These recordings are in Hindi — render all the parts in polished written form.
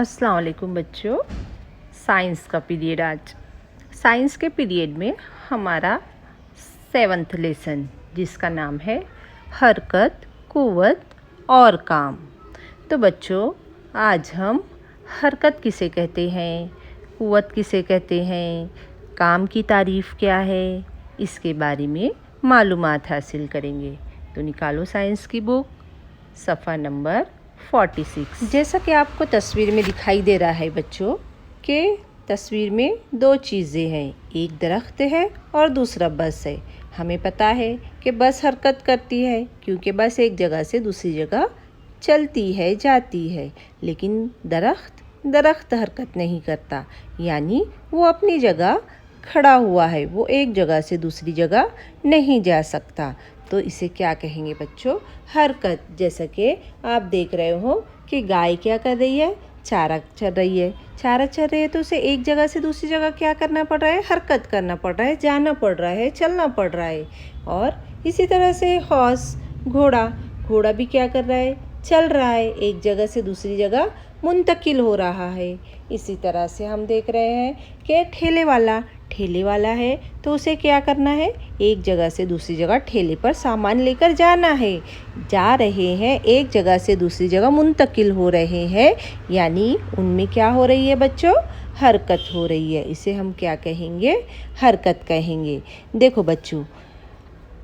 अस्सलाम वालेकुम बच्चों। साइंस का पीरियड आज। साइंस के पीरियड में हमारा 7th लेसन जिसका नाम है हरकत, कुव्वत और काम। तो बच्चों आज हम हरकत किसे कहते हैं, कुव्वत किसे कहते हैं, काम की तारीफ़ क्या है, इसके बारे में मालूमात हासिल करेंगे। तो निकालो साइंस की बुक, सफ़ा नंबर 46। जैसा कि आपको तस्वीर में दिखाई दे रहा है बच्चों कि तस्वीर में दो चीज़ें हैं, एक दरख्त है और दूसरा बस है। हमें पता है कि बस हरकत करती है क्योंकि बस एक जगह से दूसरी जगह चलती है, जाती है, लेकिन दरख्त हरकत नहीं करता, यानी वो अपनी जगह खड़ा हुआ है, वो एक जगह से दूसरी जगह नहीं जा सकता। तो इसे क्या कहेंगे बच्चों? हरकत। जैसा कि आप देख रहे हो कि गाय क्या कर रही है, चारा चर रही है। चारा चर रही है तो उसे एक जगह से दूसरी जगह क्या करना पड़ रहा है? हरकत करना पड़ रहा है, जाना पड़ रहा है, चलना पड़ रहा है। और इसी तरह से हॉर्स, घोड़ा भी क्या कर रहा है? चल रहा है, एक जगह से दूसरी जगह मुंतकिल हो रहा है। इसी तरह से हम देख रहे हैं कि ठेले वाला है तो उसे क्या करना है? एक जगह से दूसरी जगह ठेले पर सामान लेकर जाना है। जा रहे हैं, एक जगह से दूसरी जगह मुंतकिल हो रहे हैं, यानी उनमें क्या हो रही है बच्चों? हरकत हो रही है। इसे हम क्या कहेंगे? हरकत कहेंगे। देखो बच्चों,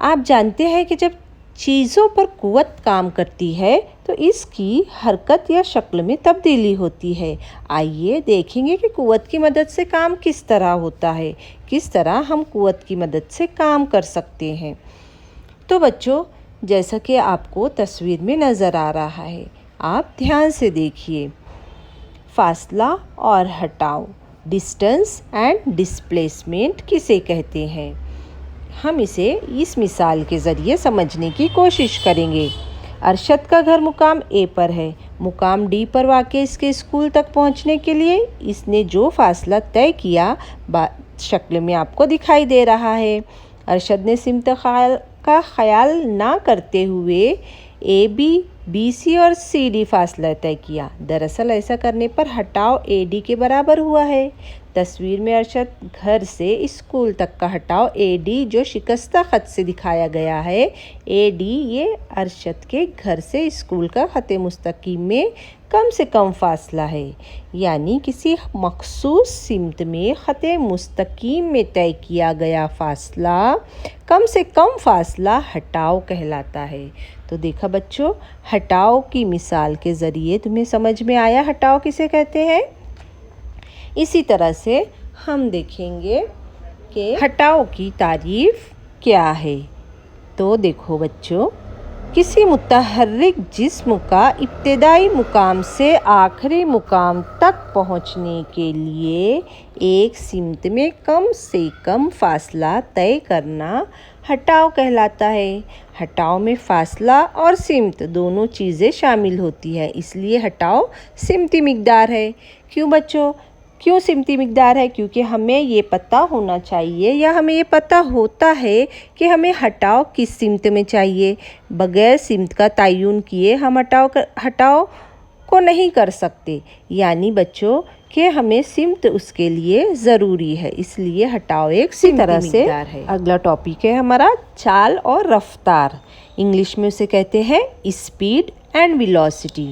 आप जानते हैं कि जब चीज़ों पर कुव्वत काम करती है तो इसकी हरकत या शक्ल में तब्दीली होती है। आइए देखेंगे कि कुव्वत की मदद से काम किस तरह होता है, किस तरह हम कुव्वत की मदद से काम कर सकते हैं। तो बच्चों, जैसा कि आपको तस्वीर में नज़र आ रहा है, आप ध्यान से देखिए। फासला और हटाव, डिस्टेंस एंड डिस्प्लेसमेंट किसे कहते हैं? हम इसे इस मिसाल के ज़रिए समझने की कोशिश करेंगे। अरशद का घर मुकाम ए पर है, मुकाम डी पर वाक़े इसके स्कूल तक पहुंचने के लिए इसने जो फासला तय किया शक्ल में आपको दिखाई दे रहा है। अरशद ने सिमत का ख्याल ना करते हुए ए बी सी और सी डी फासला तय किया। दरअसल ऐसा करने पर हटाव ए डी के बराबर हुआ है। तस्वीर में अरशद घर से स्कूल तक का हटाव ए डी जो शिकस्ता ख़त से दिखाया गया है, ए डी ये अरशद के घर से स्कूल का ख़त मुस्तकीम में कम से कम फासला है, यानी किसी मखसूस सिमत में ख़त मुस्तकीम में तय किया गया फासला, कम से कम फासला हटाव कहलाता है। तो देखा बच्चों, हटाव की मिसाल के ज़रिए तुम्हें समझ में आया हटाव किसे कहते हैं। इसी तरह से हम देखेंगे कि हटाव की तारीफ़ क्या है। तो देखो बच्चों, किसी मुतहर्रिक जिस्म का इब्तिदाई मुकाम से आखिरी मुकाम तक पहुंचने के लिए एक सिमत में कम से कम फासला तय करना हटाव कहलाता है। हटाव में फासला और सिमत दोनों चीज़ें शामिल होती है, इसलिए हटाव सिमती मिक़दार है। क्यों बच्चों? क्यों सिमती मिक़दार है? क्योंकि हमें ये पता होना चाहिए या हमें ये पता होता है कि हमें हटाव किस सिमत में चाहिए। बग़ैर सिमत का तयन किए हम हटाव को नहीं कर सकते, यानी बच्चों कि हमें सिमत उसके लिए ज़रूरी है, इसलिए हटाव एक सिमती मिक़दार है। अगला टॉपिक है हमारा चाल और रफ्तार। इंग्लिश में उसे कहते हैं स्पीड एंड वेलोसिटी।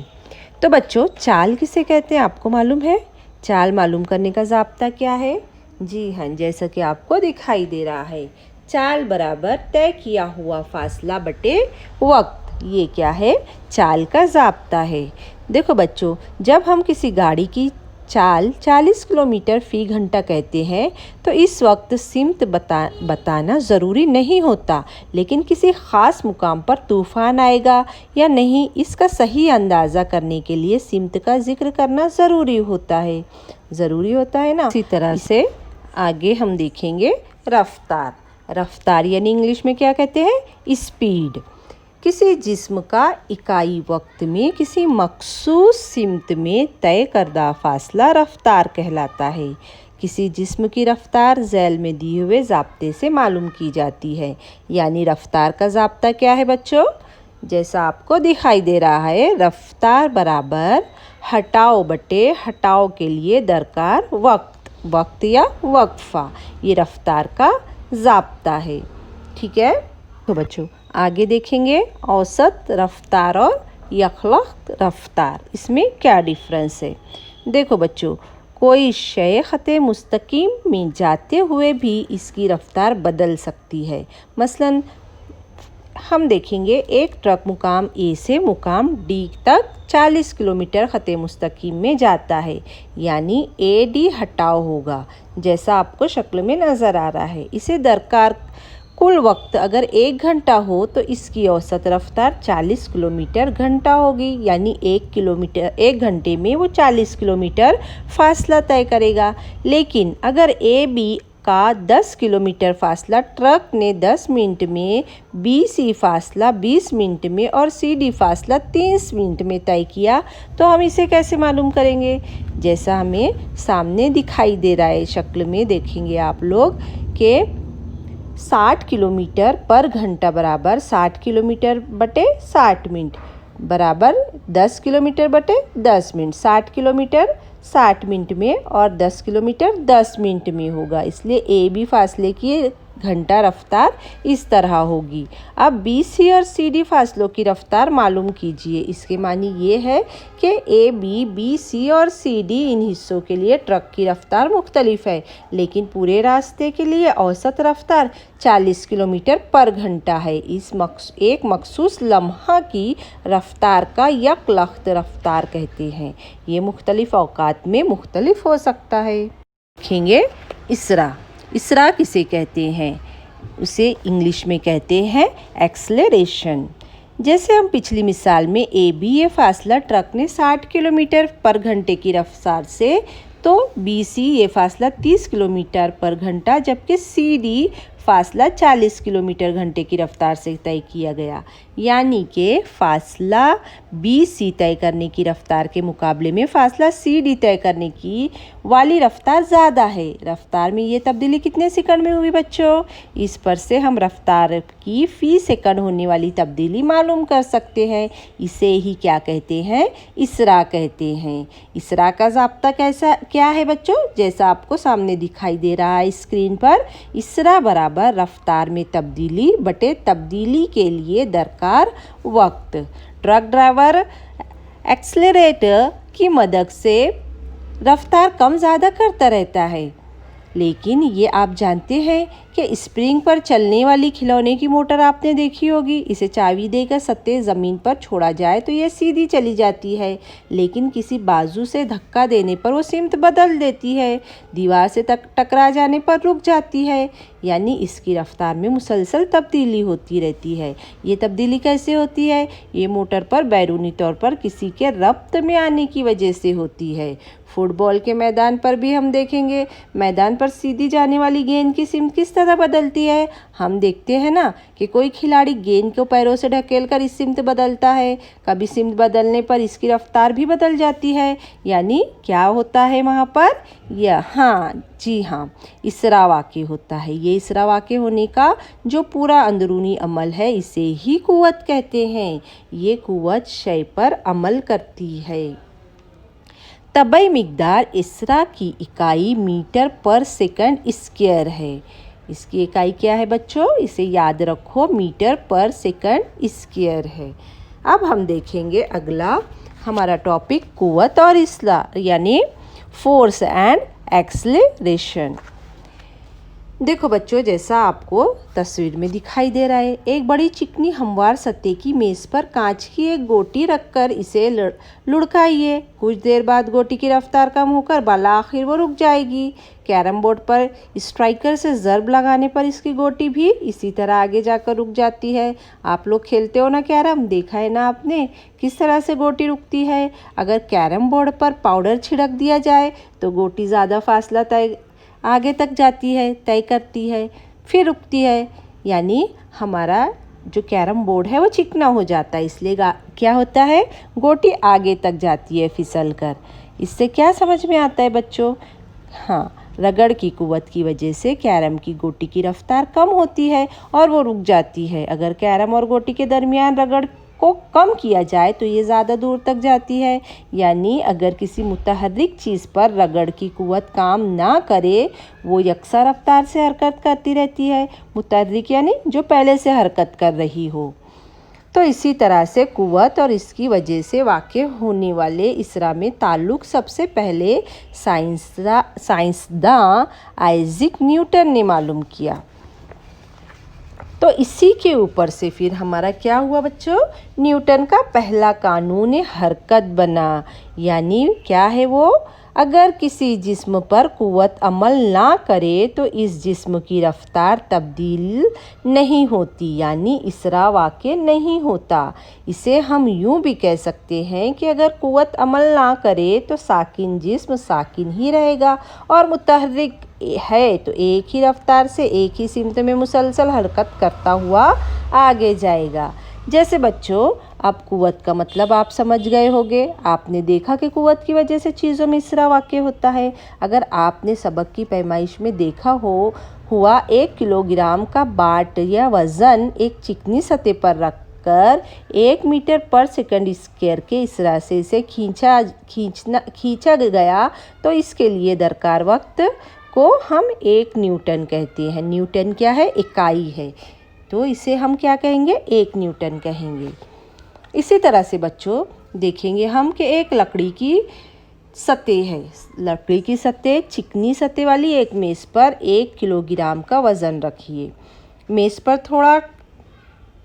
तो बच्चों, चाल किसे कहते हैं आपको मालूम है? चाल मालूम करने का ज़ाब्ता क्या है? जी हाँ, जैसा कि आपको दिखाई दे रहा है, चाल बराबर तय किया हुआ फासला बटे वक्त। ये क्या है? चाल का ज़ाब्ता है। देखो बच्चों, जब हम किसी गाड़ी की चाल 40 किलोमीटर फ़ी घंटा कहते हैं तो इस वक्त सिमत बताना ज़रूरी नहीं होता, लेकिन किसी ख़ास मुकाम पर तूफ़ान आएगा या नहीं, इसका सही अंदाज़ा करने के लिए सिमत का ज़िक्र करना ज़रूरी होता है ना। इसी तरह से आगे हम देखेंगे रफ्तार यानी इंग्लिश में क्या कहते हैं? स्पीड। किसी जिस्म का इकाई वक्त में किसी मखसूस सिमत में तय करदा फासला रफ्तार कहलाता है। किसी जिस्म की रफ्तार झैल में दिए हुए ज़ाब्ते से मालूम की जाती है, यानी रफ्तार का ज़ाब्ता क्या है बच्चों? जैसा आपको दिखाई दे रहा है, रफ्तार बराबर हटाओ बटे हटाओ के लिए दरकार वक्त, वक्त या वक्फा, ये रफ्तार का ज़ाब्ता है। ठीक है, तो बच्चों आगे देखेंगे औसत रफ्तार और यखलख्त रफ्तार, इसमें क्या डिफरेंस है। देखो बच्चों, कोई शय ख़ते मुस्तकीम में जाते हुए भी इसकी रफ्तार बदल सकती है। मसलन हम देखेंगे एक ट्रक मुकाम ए से मुकाम डी तक 40 किलोमीटर ख़ते मुस्तकीम में जाता है, यानी ए डी हटाओ होगा, जैसा आपको शक्ल में नज़र आ रहा है। इसे दरकार कुल वक्त अगर 1 घंटा हो तो इसकी औसत रफ्तार 40 किलोमीटर घंटा होगी, यानी 1 घंटे में वो 40 किलोमीटर फासला तय करेगा। लेकिन अगर ए बी का 10 किलोमीटर फासला ट्रक ने 10 मिनट में, बी सी फासला 20 मिनट में और सी डी फासला 30 मिनट में तय किया, तो हम इसे कैसे मालूम करेंगे। जैसा हमें सामने दिखाई दे रहा है शक्ल में, देखेंगे आप लोग कि 60 किलोमीटर पर घंटा बराबर 60 किलोमीटर बटे 60 मिनट बराबर 10 किलोमीटर बटे 10 मिनट, 60 किलोमीटर 60 मिनट में और 10 किलोमीटर 10 मिनट में होगा। इसलिए ए बी फासले की घंटा रफ्तार इस तरह होगी। अब बी सी और सी डी फासलों की रफ्तार मालूम कीजिए। इसके मानी ये है कि ए बी सी और सी डी इन हिस्सों के लिए ट्रक की रफ्तार मुख्तलिफ है, लेकिन पूरे रास्ते के लिए औसत रफ्तार 40 किलोमीटर पर घंटा है। एक मखसूस लम्हा की रफ्तार का यकलख्त रफ्तार कहते हैं। ये मुख्तलिफ औकात में मुख्तलिफ हो सकता है। देखेंगे इसरा, इसरा किसे कहते हैं, उसे इंग्लिश में कहते हैं एक्सेलरेशन। जैसे हम पिछली मिसाल में ए बी ये फासला ट्रक ने 60 किलोमीटर पर घंटे की रफ्तार से, तो बी सी ये फासला 30 किलोमीटर पर घंटा, जबकि सी डी फासला 40 किलोमीटर घंटे की रफ्तार से तय किया गया, यानी कि फासला बी सी तय करने की रफ्तार के मुकाबले में फासला सी डी तय करने की वाली रफ्तार ज़्यादा है। रफ्तार में ये तब्दीली कितने सेकंड में हुई बच्चों, इस पर से हम रफ्तार की फ़ी सेकंड होने वाली तब्दीली मालूम कर सकते हैं। इसे ही क्या कहते हैं, इसरा कहते हैं। इसरा का ज़ाब्ता क्या है बच्चों, जैसा आपको सामने दिखाई दे रहा है स्क्रीन पर, इसरा बराबर रफ्तार में तब्दीली बटे तब्दीली के लिए दरकार वक्त। ट्रक ड्राइवर एक्सेलरेटर की मदद से रफ्तार कम ज़्यादा करता रहता है, लेकिन ये आप जानते हैं कि स्प्रिंग पर चलने वाली खिलौने की मोटर आपने देखी होगी। इसे चाबी देकर सत्ते ज़मीन पर छोड़ा जाए तो यह सीधी चली जाती है, लेकिन किसी बाजू से धक्का देने पर वो सिमत बदल देती है, दीवार से टकरा जाने पर रुक जाती है, यानी इसकी रफ्तार में मुसलसल तब्दीली होती रहती है। ये तब्दीली कैसे होती है, ये मोटर पर बैरूनी तौर पर किसी के रब्त में आने की वजह से होती है। फुटबॉल के मैदान पर भी हम देखेंगे, मैदान पर सीधी जाने वाली गेंद की सिमत किस तरह बदलती है। हम देखते हैं ना कि कोई खिलाड़ी गेंद को पैरों से ढकेलकर इस सिमत बदलता है, कभी सिमत बदलने पर इसकी रफ्तार भी बदल जाती है, यानी क्या होता है वहाँ पर, जी हाँ, इसरा वाक़े होता है। ये इसरा वाक़े होने का जो पूरा अंदरूनी अमल है, इसे ही कुव्वत कहते हैं। ये कुव्वत शय पर अमल करती है। तबई मिक़दार इसरा की इकाई मीटर पर सेकंड स्क्वायर है। इसकी इकाई क्या है बच्चों, इसे याद रखो, मीटर पर सेकंड स्क्वायर है। अब हम देखेंगे अगला हमारा टॉपिक कुव्वत और इसरा, यानी फोर्स एंड एक्सेलरेशन। देखो बच्चों, जैसा आपको तस्वीर में दिखाई दे रहा है, एक बड़ी चिकनी हमवार सतह की मेज़ पर कांच की एक गोटी रखकर इसे लुढ़काइए। कुछ देर बाद गोटी की रफ्तार कम होकर बाला आखिर वो रुक जाएगी। कैरम बोर्ड पर स्ट्राइकर से ज़र्ब लगाने पर इसकी गोटी भी इसी तरह आगे जाकर रुक जाती है। आप लोग खेलते हो ना कैरम, देखा है ना आपने किस तरह से गोटी रुकती है। अगर कैरम बोर्ड पर पाउडर छिड़क दिया जाए तो गोटी ज़्यादा फासला आगे तक जाती है, तय करती है, फिर रुकती है, यानी हमारा जो कैरम बोर्ड है वो चिकना हो जाता है, इसलिए क्या होता है, गोटी आगे तक जाती है फिसल कर। इससे क्या समझ में आता है बच्चों, रगड़ की कुव्वत की वजह से कैरम की गोटी की रफ्तार कम होती है और वो रुक जाती है। अगर कैरम और गोटी के दरमियान रगड़ को कम किया जाए तो ये ज़्यादा दूर तक जाती है। यानी अगर किसी मुतहर्रिक चीज़ पर रगड़ की कुव्वत काम ना करे, वो यकसा रफ्तार से हरकत करती रहती है। मुतहर्रिक यानी जो पहले से हरकत कर रही हो। तो इसी तरह से कुव्वत और इसकी वजह से वाक़ होने वाले इसरा में ताल्लुक़ सबसे पहले साइंसदां आइज़ैक न्यूटन ने मालूम किया। तो इसी के ऊपर से फिर हमारा क्या हुआ बच्चों, न्यूटन का पहला कानून हरकत बना। यानी क्या है वो, अगर किसी जिस्म पर कुव्वत अमल ना करे तो इस जिस्म की रफ्तार तब्दील नहीं होती, यानी इसरा वाक़े नहीं होता। इसे हम यूँ भी कह सकते हैं कि अगर कुव्वत अमल ना करे तो साकिन जिस्म साकिन ही रहेगा और मुतहर्रिक है तो एक ही रफ्तार से एक ही सिमत में मुसलसल हरकत करता हुआ आगे जाएगा। जैसे बच्चों, अब कुव्वत का मतलब आप समझ गए होंगे। आपने देखा कि कुव्वत की वजह से चीज़ों में इसरा वाक़ होता है। अगर आपने सबक की पैमाइश में देखा हुआ 1 किलोग्राम का बाट या वज़न एक चिकनी सतह पर रखकर 1 मीटर पर सेकंड स्क्वायर के इसरा से इसे खींचा गया तो इसके लिए दरकार वक्त को हम 1 न्यूटन कहते हैं। न्यूटन क्या है, इकाई है, तो इसे हम क्या कहेंगे, 1 न्यूटन कहेंगे। इसी तरह से बच्चों देखेंगे हम कि एक लकड़ी की सतह है। लकड़ी की सतह चिकनी सतह वाली एक मेज़ पर 1 किलोग्राम का वज़न रखिए। मेज़ पर थोड़ा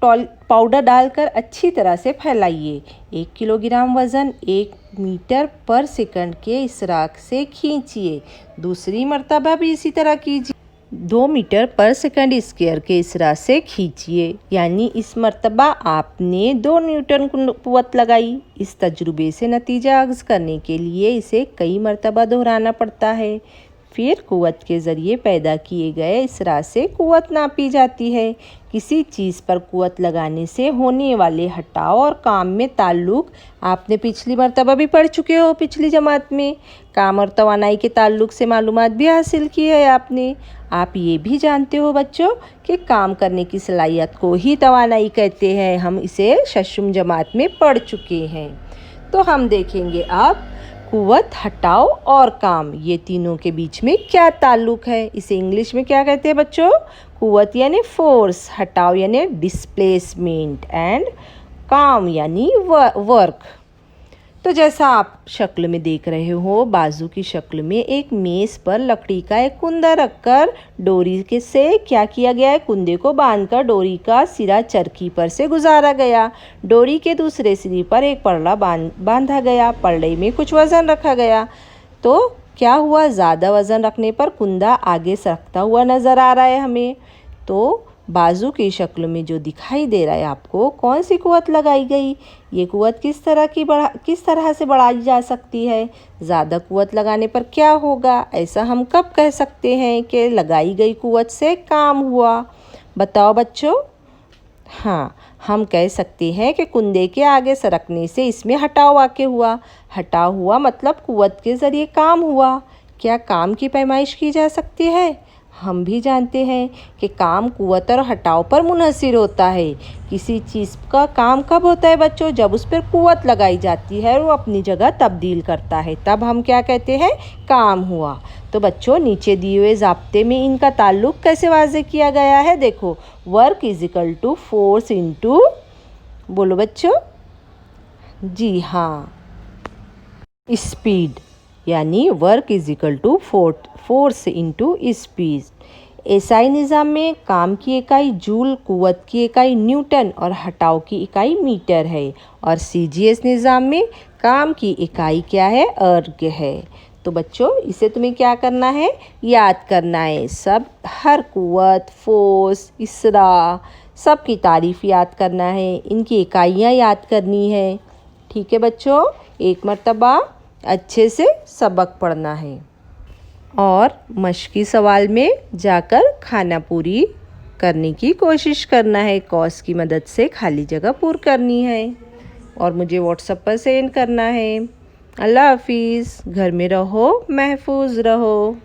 पाउडर डालकर अच्छी तरह से फैलाइए। 1 किलोग्राम वज़न 1 मीटर पर सेकंड के इसराक से खींचिए। दूसरी मर्तबा भी इसी तरह कीजिए। 2 मीटर पर सेकंड स्क्वायर के इसरा से खींचिए। यानी इस मर्तबा आपने 2 न्यूटन कुव्वत लगाई। इस तजुर्बे से नतीजा अख्ज़ करने के लिए इसे कई मर्तबा दोहराना पड़ता है। फिर कुव्वत के ज़रिए पैदा किए गए इसरा से कुव्वत नापी जाती है। किसी चीज़ पर कुव्वत लगाने से होने वाले हटाव और काम में ताल्लुक़ आपने पिछली मर्तबा भी पढ़ चुके हो। पिछली जमात में काम और तवानाई के ताल्लुक़ से मालूमात भी हासिल की है आपने। आप ये भी जानते हो बच्चों कि काम करने की सलाहियत को ही तवानाई कहते हैं। हम इसे शशम जमात में पढ़ चुके हैं। तो हम देखेंगे अब कुव्वत, हटाव और काम, ये तीनों के बीच में क्या ताल्लुक़ है। इसे इंग्लिश में क्या कहते हैं बच्चों, कुव्वत यानी फोर्स, हटाव यानी डिस्प्लेसमेंट एंड काम यानी वर्क। तो जैसा आप शक्ल में देख रहे हो, बाजू की शक्ल में एक मेज़ पर लकड़ी का एक कुंदा रखकर डोरी के से क्या किया गया है, कुंदे को बांधकर डोरी का सिरा चरखी पर से गुजारा गया। डोरी के दूसरे सिरे पर एक पड़ला बांधा गया। पड़ले में कुछ वज़न रखा गया। तो क्या हुआ, ज़्यादा वज़न रखने पर कुंदा आगे सरकता हुआ नज़र आ रहा है हमें। तो बाजू की शक्ल में जो दिखाई दे रहा है आपको, कौन सी कुव्वत लगाई गई, ये कुव्वत किस तरह से बढ़ाई जा सकती है। ज़्यादा कुव्वत लगाने पर क्या होगा, ऐसा हम कब कह सकते हैं कि लगाई गई कुव्वत से काम हुआ, बताओ बच्चों। हाँ, हम कह सकते हैं कि कुंदे के आगे सरकने से इसमें हटाव वाक़ हुआ। हटाव हुआ मतलब कुव्वत के ज़रिए काम हुआ। क्या काम की पैमाइश की जा सकती है, हम भी जानते हैं कि काम कुव्वत और हटाव पर मुनहसिर होता है। किसी चीज़ का काम कब होता है बच्चों, जब उस पर कुव्वत लगाई जाती है और वो अपनी जगह तब्दील करता है, तब हम क्या कहते हैं, काम हुआ। तो बच्चों नीचे दिए हुए ज़ाब्ते में इनका ताल्लुक़ कैसे वाज़े किया गया है, देखो, work is equal to force into, बोलो बच्चों, जी हाँ, स्पीड, यानी work is equal to force into speed. SI निज़ाम में काम की इकाई जूल, कुव्वत की इकाई न्यूटन और हटाव की इकाई मीटर है। और सीजीएस निज़ाम में काम की इकाई क्या है, अर्ग है। तो बच्चों इसे तुम्हें क्या करना है, याद करना है। सब हर कुव्वत, फोर्स, इसरा, सब की तारीफ़ याद करना है, इनकी इकाइयाँ याद करनी है। ठीक है बच्चों, एक मर्तबा अच्छे से सबक पढ़ना है और मश्की सवाल में जाकर खाना पूरी करने की कोशिश करना है। कॉस की मदद से खाली जगह पूरी करनी है और मुझे व्हाट्सएप पर सेंड करना है। अल्लाह हाफिज़। घर में रहो, महफूज रहो।